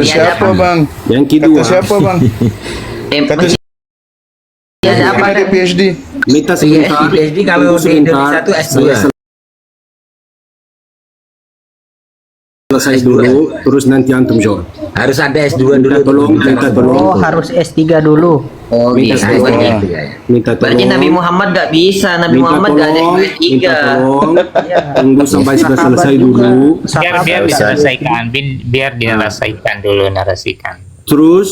siapa bang? Yang kedua, Kata siapa bang? Kata Masih ada apa? ada PhD. minta sebentar. PhD kalau tunggu di Indonesia itu S2. Saya selesai dulu, terus nanti antum jawab. Harus ada S2 dulu. Minta tolong. Oh, harus S3 dulu. Oh, Minta gitu. tolong. ya. Minta Berarti tolong. Nabi Muhammad gak bisa. Nabi Minta Muhammad gak ada tolong. S3. Minta tolong. Tunggu sampai sudah selesai dulu. Biar diselesaikan, biar diselesaikan dulu narasikan. Terus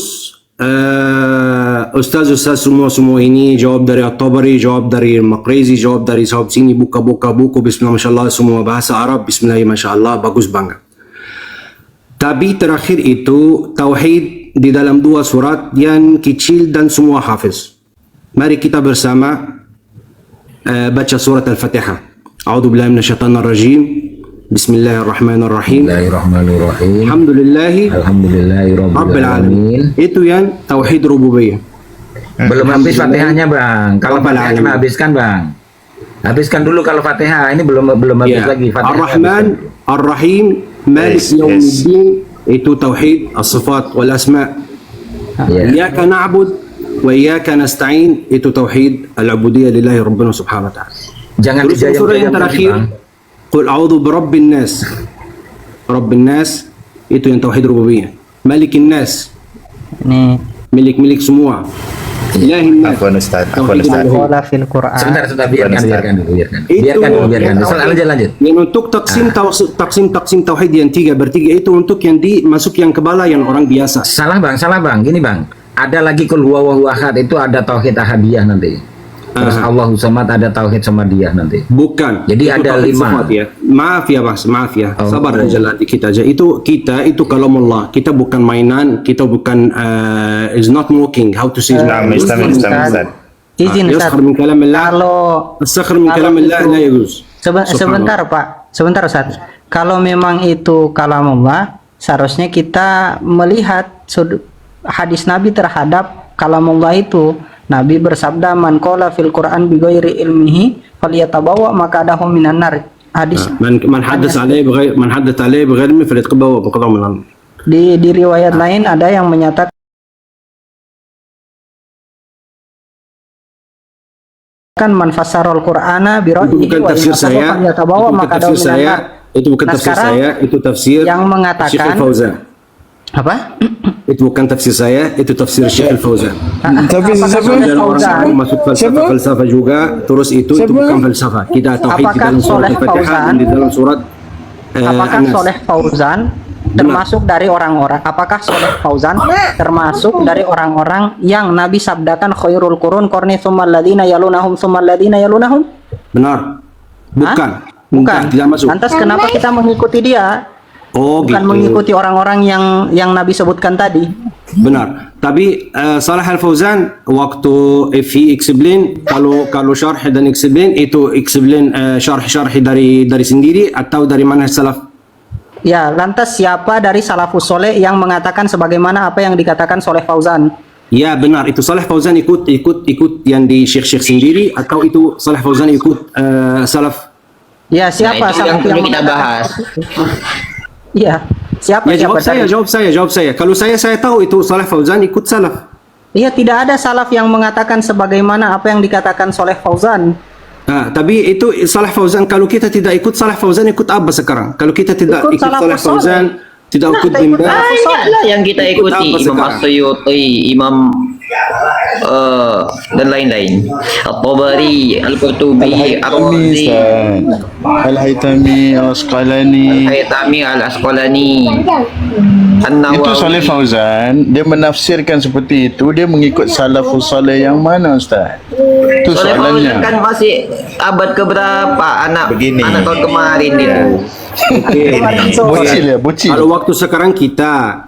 Ustaz semua ini jawab dari At-Tabari, jawab dari Maqrizi, jawab dari sahab sini, buka-buka buku. Bismillah, masyaAllah, semua bahasa Arab. Bismillah, masyaAllah, bagus banget. Tapi terakhir itu tauhid di dalam dua surat yang kecil dan semua hafiz. Mari kita bersama baca surat Al-Fatihah. A'udzu billahi minasyaitonir rajim. Bismillahirrahmanirrahim. Bismillahirrahmanirrahim. Alhamdulillahi Rabbil alamin. Itu yang tauhid rububiyah. Belum habis Fatihahnya, Bang. Kalau Rabbil Fatihah alamin. kita habiskan, Bang. Habiskan dulu kalau Fatihah. Ini belum habis lagi Fatihah. Ar-Rahman, Ar-Rahim, Malik Yes, Yawmiddin. Itu tauhid as-sifat wal asma. Iyyaka na'bud wa iyyaka nasta'in. Itu tauhid al-ubudiyah lillahi rabbina subhanahu wa ta'ala. Jangan Terus surah yang terakhir, Qul a'udzu birabbin nas. Rabbin nas itu yang tauhid rububiyah. Malikin nas, Nih, milik semua. Ilahin nas. Afwan Ustaz. Tauhid uluhiyah. qala fil Qur'an. Sebentar, biarkan dulu. Biarkan. Lanjut. Yang untuk taksim tauhid yang bertiga itu untuk yang masuk yang kebala yang orang biasa. Salah bang, gini bang, ada lagi kul huwallahu ahad, itu ada tauhid ahadiyah nanti. Terus Allahu samad, ada tauhid samadiyah nanti. Bukan. Jadi itu ada tauhid 5. sifat ya. Maaf ya Mas, maaf ya. Oh. Sabar aja nanti kita aja. Itu kalamullah. Kita bukan mainan, kita bukan is not mocking. How to say? Islam. Izin Ustaz. Yaskhar min kalamillah. Kalau Yaskhar min kalamillah la yajuz. sebentar Pak, sebentar Ustaz. Kalau memang itu kalamullah, seharusnya kita melihat hadis Nabi terhadap kalamullah itu. Nabi bersabda, man qala fil Qur'an bi ghairi ilmihi falyatabawa maq'adahu minan nar. Hadis Man haddath alayhi bighairi ilmi falyataqabbawa maq'adahu minan nar. di riwayat lain ada yang menyatakan man fassarul Qur'ana bi Itu ra'yihi bukan wa tafsir saya. falyatabawa maq'adahu minan nar. Itu bukan Nah, tafsir sekarang saya. Itu tafsir yang mengatakan- Syekh Al-Fauzan. Apa? Itu bukan tafsir saya, itu tafsir Syekh Al-Fauzan. Tapi Apakah siapa? Soleh Dan orang Fauzan? sekarang masuk falsafah juga, terus itu bukan falsafah. Kita tauhid di Apakah dalam surat Soleh Al-Fatihah Fauzan? dan di dalam surat Apakah An-Nas. Soleh Fauzan termasuk dari orang-orang? Apakah Soleh Fauzan termasuk dari orang-orang yang Nabi sabdakan khairul qurun qarni tsummal ladzina yalunahum tsummal ladzina yalunahum? Benar? Bukan. Bukan. Tidak masuk. Lantas kenapa kita mengikuti dia? Oh, Bukan gitu. mengikuti orang-orang yang Nabi sebutkan tadi. Benar. Tapi Saleh Al-Fauzan waktu fi explain kalau syarh dan explain itu explain syarh dari sendiri atau dari mana salaf? Ya, lantas siapa dari salafus soleh yang mengatakan sebagaimana apa yang dikatakan Soleh Fauzan? Ya benar, itu Saleh Fauzan ikut yang di syekh sendiri atau itu Saleh Fauzan ikut salaf? Ya, siapa Nah, itu salaf yang perlu kita mengatakan- bahas. Iya, siapa Ya siapa tadi? jawab saya. Kalau saya tahu itu Saleh Fauzan ikut salaf. Iya, tidak ada salaf yang mengatakan sebagaimana apa yang dikatakan Soleh Fauzan. Tapi itu Saleh Fauzan, kalau kita tidak ikut Saleh Fauzan ikut apa sekarang? Kalau kita tidak Ikut ikut Saleh salafus Fauzan, tidak ikut kita ikut Bin Baz, Banyak lah yang kita Ikut ikuti. apa Imam sekarang? As-Suyuti, Imam dan lain-lain. At-Tabari, Al-Qurtubi, Ar-Razi, Al-Haytami, Al-Asqalani. Haytami, Al-Asqalani, An-Nawawi. Itu Saleh Fauzan, dia menafsirkan seperti itu, dia mengikut salafus saleh yang mana Ustaz? Itu Soleh Fauzan soalannya. kan masih abad keberapa? Anak tahun kemarin itu. Bocil ya, bocil. Kalau waktu sekarang kita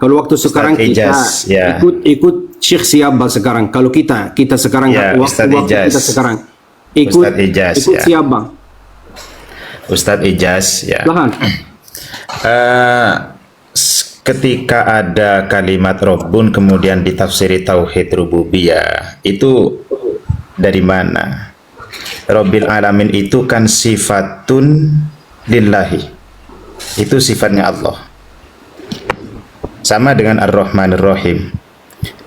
Ijaz, ya. ikut Syekh siapa sekarang? Kalau kita sekarang Ya, Ustaz waktu Ijaz. kita sekarang ikut Ustaz Ijaz, ikut ya. siapa? Ustadz Ijaz ya. Silahkan. Ketika ada kalimat Rabbun kemudian ditafsiri tauhid rububiyah, itu dari mana? Rabbil alamin itu kan sifatun lillahi. Itu sifatnya Allah. sama dengan Ar-Rahmanir Rahim.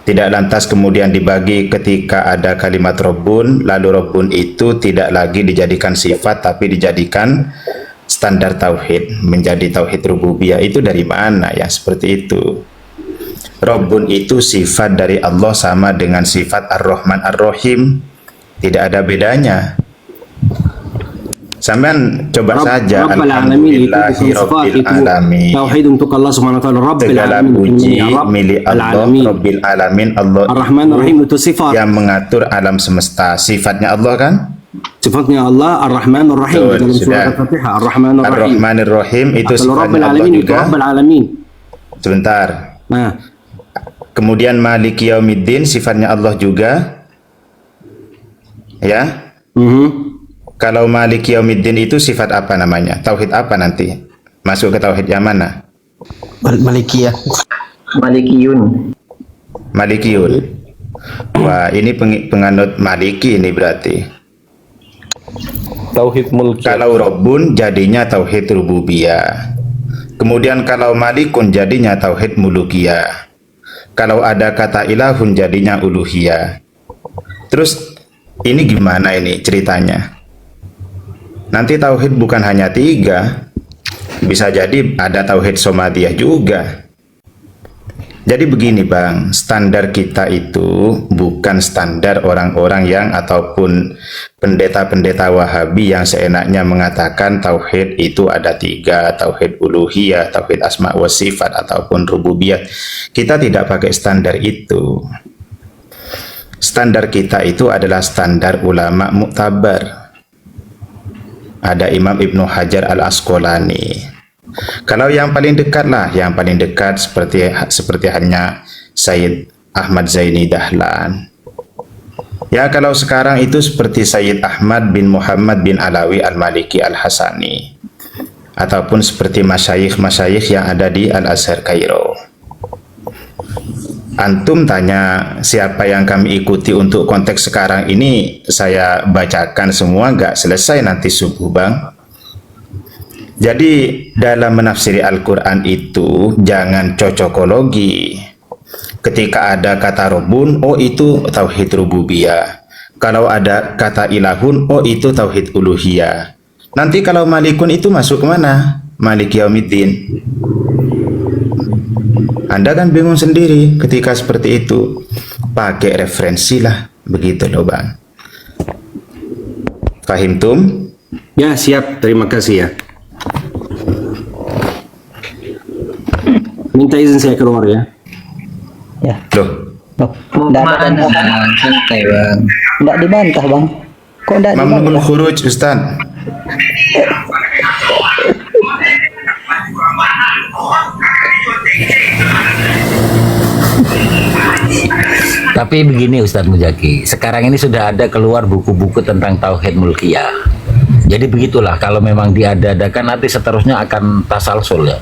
Tidak lantas kemudian dibagi ketika ada kalimat Rabbun, lalu Rabbun itu tidak lagi dijadikan sifat tapi dijadikan standar tauhid, menjadi tauhid rububiyah. Itu dari mana ya seperti itu? Rabbun itu sifat dari Allah sama dengan sifat Ar-Rahman Ar-Rahim, tidak ada bedanya. Sampean coba saja Rabbul Alamin itu Alhamdulillahi sifat Rabbil itu Alamin. tauhid untuk Allah Subhanahu wa taala. Rabbil Segala Alamin puji Rabb milik Allah Alamin. Rabbil Alamin. Allah Ar-Rahman Ar-Rahim itu sifat. yang mengatur alam semesta. Sifatnya Allah kan? Sifatnya Allah Ar-Rahman Ar-Rahim Betul, dalam sudah. surah Al-Fatihah. Ar-Rahman Ar-Rahim. Ar-Rahmanir Rahim itu Kalau sifatnya Rabbil Allah Alamin itu juga. Rabbil Alamin. Sebentar. Nah, Kemudian Maliki Yaumiddin sifatnya Allah juga. Ya. Kalau Maliki Yaumiddin itu sifat apa namanya? Tauhid apa nanti? Masuk ke tauhid yang mana? Malikiyun. Malikiyun. Wah, ini penganut Maliki ini berarti. Tauhid mulki. Kalau Rabbun jadinya tauhid rububiyah. Kemudian kalau Malikun jadinya tauhid mulukiyah. Kalau ada kata ilahun jadinya uluhiyah. Terus ini gimana ini ceritanya? Nanti tauhid bukan hanya 3, bisa jadi ada tauhid somadiyah juga. Jadi begini Bang, standar kita itu bukan standar orang-orang yang ataupun pendeta-pendeta Wahabi yang seenaknya mengatakan tauhid itu ada 3, tauhid uluhiyah, tauhid asma wa sifat ataupun rububiyah. Kita tidak pakai standar itu. Standar kita itu adalah standar ulama muktabar. Ada Imam Ibnu Hajar Al-Asqalani. Kalau yang paling dekat lah, yang paling dekat seperti hanya Sayyid Ahmad Zaini Dahlan. Ya kalau sekarang itu seperti Sayyid Ahmad bin Muhammad bin Alawi Al-Maliki Al-Hasani. Ataupun seperti masyayikh-masyayikh yang ada di Al-Azhar Kairo. Antum tanya siapa yang kami ikuti untuk konteks sekarang ini, saya bacakan semua, nggak selesai nanti subuh Bang. Jadi dalam menafsiri Al-Quran itu jangan cocokologi. Ketika ada kata Rabbun, oh itu tauhid rububiyah. Kalau ada kata ilahun, oh itu tauhid uluhiyah. Nanti kalau Malikun itu masuk kemana? Malik Yaumiddin. Anda kan bingung sendiri ketika seperti itu. Pakai referensi lah, begitu loh Bang. Fahim tum? ya siap. Terima kasih ya. Minta izin saya keluar ya. Ya. Loh, Loh, Mau nggak ada kemana? bantah. Santai Bang. Nggak dibantah bang. Kok nggak mamnun dibantah? khuruj Ustaz. Tapi begini Ustadz Mujaki, sekarang ini sudah ada keluar buku-buku tentang tauhid mulkiyah. Jadi begitulah, kalau memang diada-adakan nanti seterusnya akan tasalsul ya.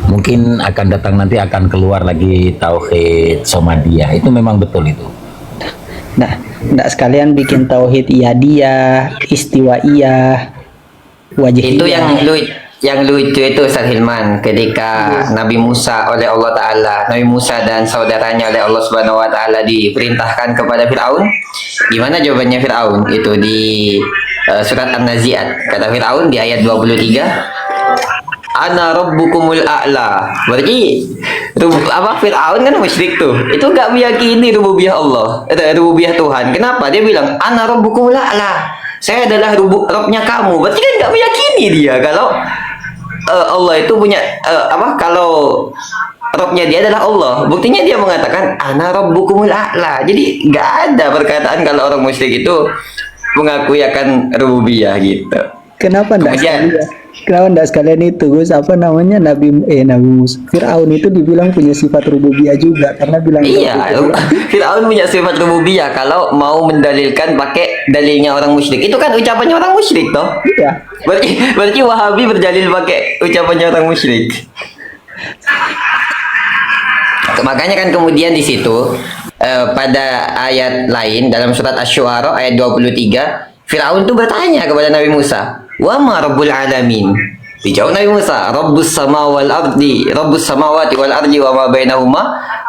Mungkin akan datang nanti akan keluar lagi tauhid somadiyah. Itu memang betul itu. Nah, nggak sekalian bikin tauhid iyadiyah, istiwaiyah, wajhiyah. Itu yang lucu itu Ustaz Hilman ketika Nabi Musa oleh Allah Ta'ala, Nabi Musa dan saudaranya oleh Allah Subhanahu Wa Ta'ala diperintahkan kepada Fir'aun. Gimana jawabannya Fir'aun? Itu di surat An-Nazi'at. Kata Fir'aun di ayat 23, Ana rabbukumul a'la. Berarti Fir'aun kan musyrik tuh. Itu nggak meyakini rububiyah Allah, rububiyah Tuhan. Kenapa? Dia bilang Ana rabbukumul a'la. Saya adalah Robnya kamu. Berarti kan nggak meyakini dia kalau Allah itu punya kalau Robnya dia adalah Allah. Buktinya dia mengatakan Ana rabbukumul a'la. Jadi nggak ada perkataan kalau orang musyrik itu mengakui akan rububiyah gitu. Kenapa nggak Kemudian- sekalian? Kenapa nggak sekalian itu Gus? Apa namanya Nabi Musa? Fir'aun itu dibilang punya sifat rububiyah juga karena bilang Iya, Fir'aun punya sifat rububiyah kalau mau mendalilkan pakai dalilnya orang musyrik. Itu kan ucapannya orang musyrik toh. Iya. Berarti Wahabi berdalil pakai ucapannya orang musyrik. Makanya kan kemudian di situ pada ayat lain dalam surat Asy-Syu'ara ayat 23, Fir'aun tuh bertanya kepada Nabi Musa, "Wa ma rabbul alamin?" Dijawab Nabi Musa, Rabbus samawati wal ardi wa ma bainahuma,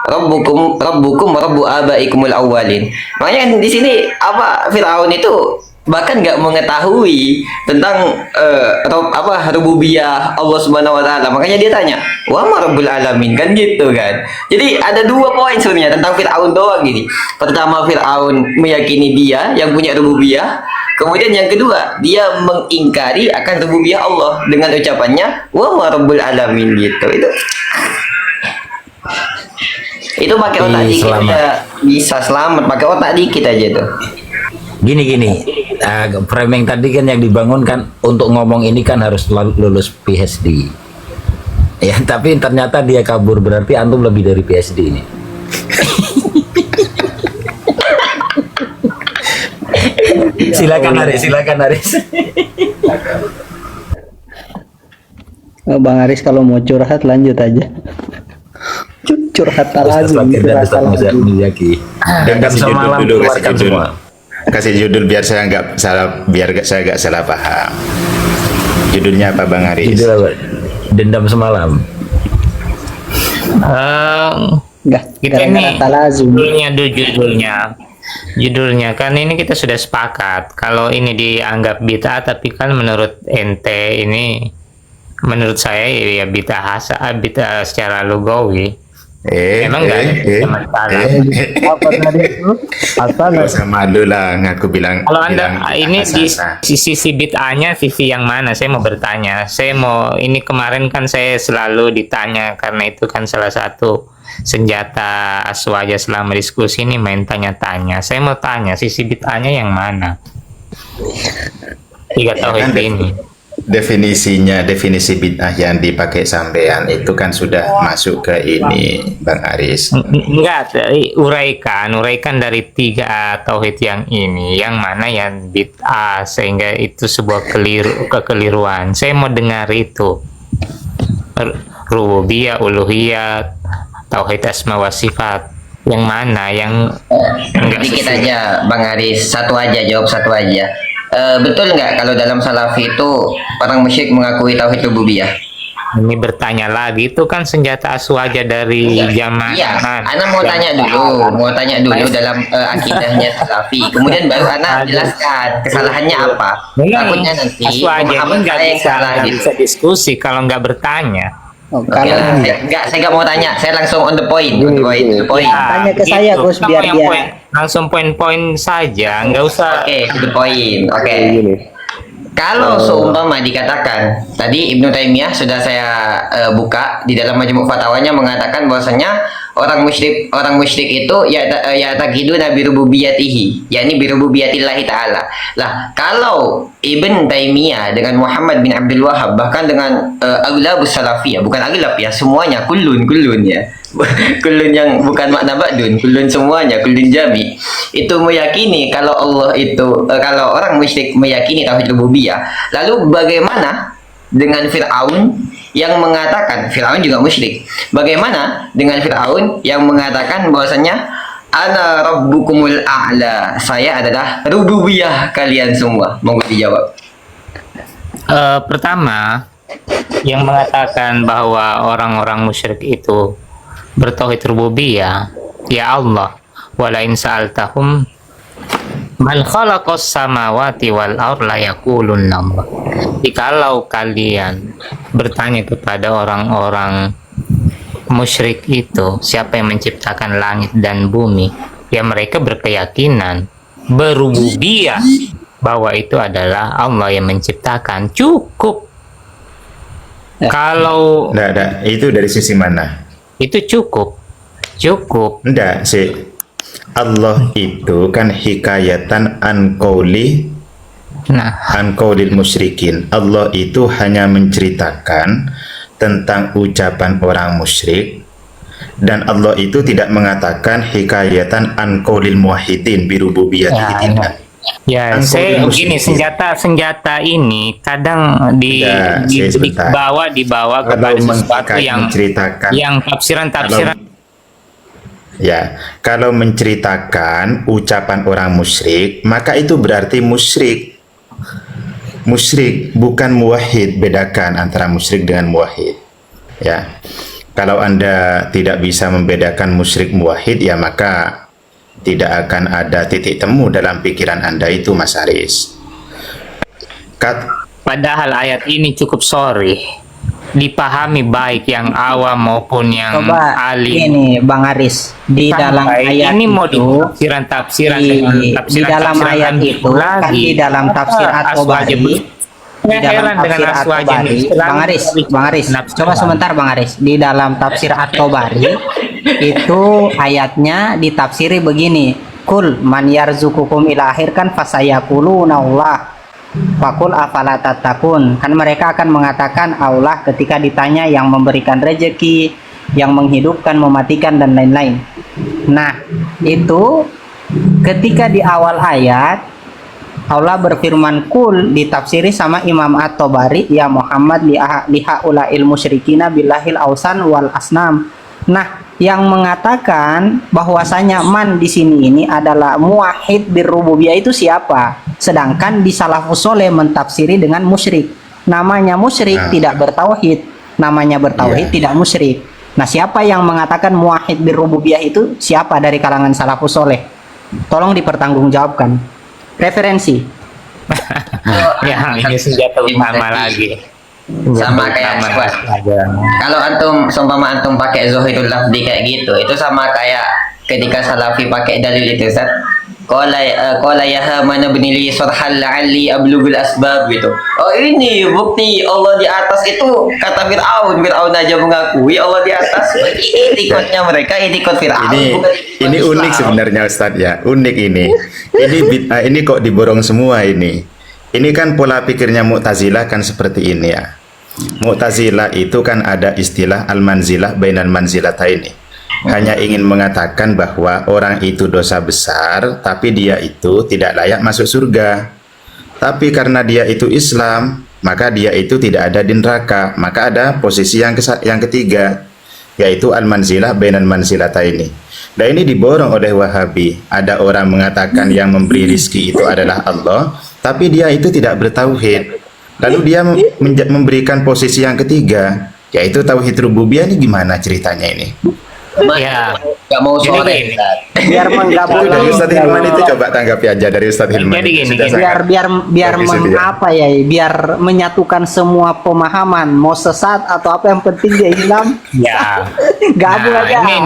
Rabbukum wa Rabbu abaikumul awwalin. Makanya di sini apa Firaun itu bahkan nggak mengetahui tentang rububiyah Allah Subhanahu wa taala. Makanya dia tanya, "Wa ma rabbul alamin?" Kan gitu kan. Jadi ada dua poin sebenarnya tentang Firaun doang gini. Pertama, Firaun meyakini dia yang punya rububiyah. Kemudian yang kedua, dia mengingkari akan rububiyah Allah dengan ucapannya, "Wa ma rabbul alamin." Gitu. Itu pakai otak dikit aja bisa selamat, pakai otak dikit aja tuh. Gini, framing tadi kan yang dibangun kan untuk ngomong ini kan harus lulus PhD. Ya, tapi ternyata dia kabur, berarti antum lebih dari PhD ini. Silakan Aris. Bang Aris kalau mau curhat lanjut aja. Curhat lagi. Muzaki. Dan kasih judul semalam dulu, keluarkan semua. kasih judul biar saya nggak salah paham. Judulnya apa Bang Aris? Judul apa? Dendam semalam. Kita ini judulnya kan ini kita sudah sepakat kalau ini dianggap bid'ah, tapi kan menurut ente ini, menurut saya ya bid'ah secara lugawi. Emang enggak sama salah. Apa tadi itu? Asal Gak usah malu lah ngaku bilang. Kalau Anda ini di sasa. sisi bid'ahnya sisi yang mana? Saya mau bertanya. Ini kemarin kan saya selalu ditanya karena itu kan salah satu senjata Aswaja selama diskusi ini, main tanya-tanya. Saya mau tanya sisi bid'ahnya yang mana? Tiga tauhid ini. Definisi bid'ah yang dipakai sampean itu kan sudah masuk ke ini Bang Aris. Enggak, uraikan dari tiga tauhid yang ini, yang mana yang bid'ah sehingga itu sebuah kekeliruan. Saya mau dengar itu. Rububiyah, uluhiyah, tauhid asma wa sifat. Yang mana yang enggak Dikit aja Bang Aris, jawab satu aja. Betul nggak kalau dalam Salafi itu orang musyrik mengakui tauhid rububiyah? Ini bertanya lagi, itu kan senjata Aswaja dari zaman. Iya, Ana mau tanya dulu dalam akidahnya Salafi. Kemudian baru Ana jelaskan kesalahannya apa. Takutnya nanti Aswaja ini pemahaman nggak saya yang bisa, salah gitu. diskusi kalau nggak bertanya. Oke lah, saya nggak mau tanya, saya langsung on the point. Tanya ke saya, Gus, biar Kamu yang dia- langsung poin-poin saja, nggak usah. Oke, to the point. Oke. Kalau seumpama dikatakan tadi Ibnu Taimiyah sudah saya buka di dalam Majmu' Fatwanya mengatakan bahwasanya orang musyrik itu ya taqidu nabi rububiyatihi, yakni bi rububiyatillahi taala. Lah, kalau Ibn Taimiyah dengan Muhammad bin Abdul Wahhab bahkan dengan aghlabus salafiyah, bukan aghlab ya, semuanya kullun ya. Kullun yang bukan makna ba'dun, kullun semuanya, kullun jami. Itu meyakini kalau Allah itu kalau orang musyrik meyakini tauhid rububiyah. Lalu bagaimana dengan Fir'aun yang mengatakan, Fir'aun juga musyrik. Bagaimana dengan Fir'aun yang mengatakan bahwasanya ana rabbukumul a'la, saya adalah rububiyah kalian semua? Monggo dijawab. Pertama, yang mengatakan bahwa orang-orang musyrik itu bertauhid rububiyah, ya Allah, wala in sa'altahum man khalaqas samawati wal ard la yaqulun Allah. Jikalau kalian bertanya kepada orang-orang musyrik itu, siapa yang menciptakan langit dan bumi, ya mereka berkeyakinan berububiyah bahwa itu adalah Allah yang menciptakan. Cukup. Kalau Nggak, itu dari sisi mana? itu cukup. Enggak sih. Allah itu kan hikayatan an qaulil musyrikin. Allah itu hanya menceritakan tentang ucapan orang musyrik, dan Allah itu tidak mengatakan hikayatan an qaulil muwahhidin bi rububiyyatihi tidak. Ya, saya begini, senjata ini kadang dibawa kepada sesuatu yang tafsiran. Ya, kalau menceritakan ucapan orang musyrik, maka itu berarti musyrik. musyrik bukan muwahhid. Bedakan antara musyrik dengan muwahhid. Ya. Kalau Anda tidak bisa membedakan musyrik muwahhid, ya maka tidak akan ada titik temu dalam pikiran Anda itu, Mas Haris. Padahal ayat ini cukup sorry, dipahami baik yang awam maupun yang Coba alim. ini Bang Aris di dalam ayat ini mau itu tafsiran di dalam ayat itu kan di dalam tafsir At-Tabari di dalam tafsir At-Tabari Bang Aris coba sebentar Bang Aris, di dalam tafsir At-Tabari itu ayatnya ditafsiri begini, kul man yarzukukum ila akhir kan fasayaquluna Allah fakul afala tattaqun, kan mereka akan mengatakan Allah ketika ditanya yang memberikan rezeki, yang menghidupkan, mematikan dan lain-lain. Nah itu ketika di awal ayat Allah berfirman kul, ditafsiri sama Imam At-Tabari, ya Muhammad lihaulail musyrikina billahil ausan wal asnam. Nah, yang mengatakan bahwasanya man di sini ini adalah muwahhid birrububiyah itu siapa? Sedangkan di salafus soleh mentafsiri dengan musyrik. Namanya musyrik tidak bertauhid, namanya bertauhid tidak musyrik. Nah, siapa yang mengatakan muwahhid birrububiyah itu siapa dari kalangan salafus soleh? Tolong dipertanggungjawabkan. Referensi. Ya, ini senjata utama lagi. Sama kayak kalau antum seumpama antum pakai zuhidul lafzi kayak gitu, itu sama kayak ketika salafi pakai dalil itu Ustaz. Qala ya Haman ibni li sarhal la'alli ablughul asbab gitu. Oh ini bukti Allah di atas itu kata Fir'aun aja mengakui Allah di atas. Itikadnya mereka itikad Fir'aun. Ini unik sebenarnya Ustaz ya, unik ini. Ini kok diborong semua ini. Ini kan pola pikirnya Mu'tazilah kan seperti ini ya. Mu'tazilah itu kan ada istilah al-manzilah bainal manzilataini. Hanya ingin mengatakan bahwa orang itu dosa besar, tapi dia itu tidak layak masuk surga. Tapi karena dia itu Islam, maka dia itu tidak ada di neraka. Maka ada posisi yang ketiga, yaitu al-manzilah bainal manzilataini. Nah ini diborong oleh Wahabi. Ada orang mengatakan yang memberi rizki itu adalah Allah, tapi dia itu tidak bertauhid. Lalu dia memberikan posisi yang ketiga, yaitu tauhid rububiyah. Ini gimana ceritanya ini? Ya, nggak mau sore. Biar menggabungkan Dari Ustadz Hilman itu coba tanggapi aja dari Ustadz Hilman. Jadi gini, biar menyatukan semua pemahaman, mau sesat atau apa yang penting dia Islam. ya. Gabung Nah, aja.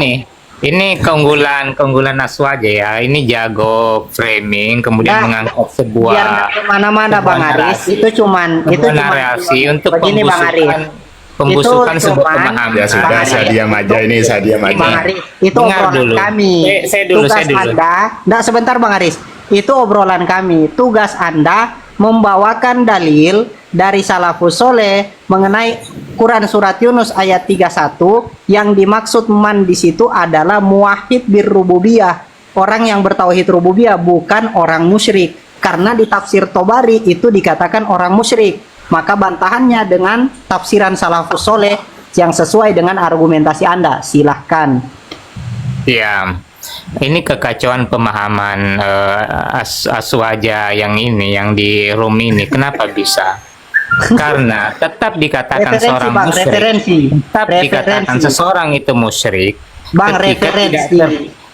ini keunggulan Aswa aja ya. Ini jago framing, kemudian mengangkat sebuah Biar kemana-mana Bang Aris, itu cuman narasi untuk begini Bang Aris. pembusukan Itu sebuah cuman- pemahaman. Ya sudah, saya diam aja ini, saya diam Bang aja. Aris, itu Dengar obrolan dulu. kami. Saya dulu. Anda, enggak sebentar Bang Aris. Itu obrolan kami. Tugas Anda membawakan dalil dari salafus soleh mengenai Quran surat Yunus ayat 31 yang dimaksud man di situ adalah muwahhid birrububiyah. Orang yang bertauhid rububiyah, bukan orang musyrik. Karena di tafsir Tabari itu dikatakan orang musyrik. Maka bantahannya dengan tafsiran salafus soleh yang sesuai dengan argumentasi Anda. Silahkan. Ya, ini kekacauan pemahaman Aswaja yang di room ini. Kenapa bisa? Karena tetap dikatakan Referensi, seorang Bang, musyrik. referensi. Tetap dikatakan Referensi. seseorang itu musyrik. Bang, ketika referensi.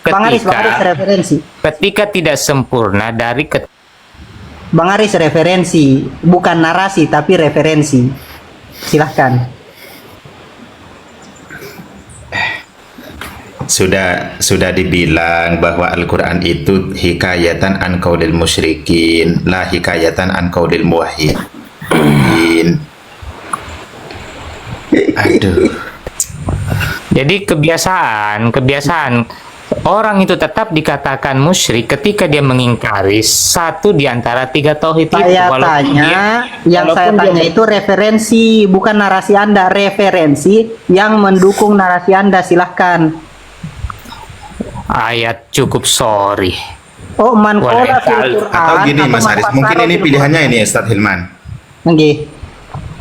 Bang Aris referensi. Ketika tidak sempurna dari Bang Aris referensi, bukan narasi tapi referensi. Silahkan. Sudah dibilang bahwa Al-Quran itu hikayatan an qaulil musyrikin, la hikayatan an qaulil muwahhidin. Aduh. Jadi kebiasaan orang itu tetap dikatakan musyrik ketika dia mengingkari satu di antara tiga tauhid itu. Saya tanya itu referensi, bukan narasi Anda. Referensi yang mendukung narasi Anda. Silahkan. Ayat cukup sorry. Oh, man Boleh. qala fil Qur'an. Atau gini Mas man Haris, mungkin fassara ini fil pilihannya ini Ustadz Hilman. Qur'an. Nggih.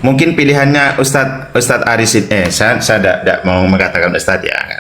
Mungkin pilihannya Ustadz Aris saya tidak mau mengatakan Ustadz ya.